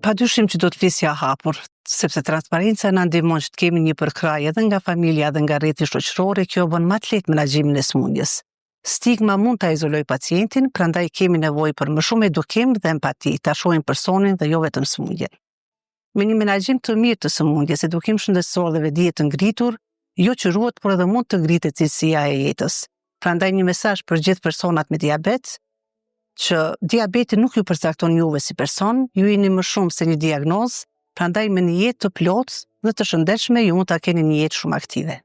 Padyshim që do të flisja hapur, sepse transparenca na ndihmon që të kemi një përkrahje edhe nga familja edhe nga rrjeti shoqëror, kjo bën më të lehtë menaxhimin e smundjes. Stigma mund ta izolojë pacientin, prandaj kemi nevojë për më shumë edukim dhe empati, ta shohim personin dhe jo vetëm smundjen. Me një menaxhim të mirë të sëmundjes, edukim shëndetësor dhe vetdije të ngritur, jo që ruhet, por edhe mund të ngritet cilësia e jetës. Prandaj një mesazh për gjithë personat me diabet, që diabeti nuk ju përcakton juve si person, ju jeni më shumë se një diagnozë, prandaj me një jetë të plotë dhe të shëndetshme ju mund ta keni një jetë shumë aktive.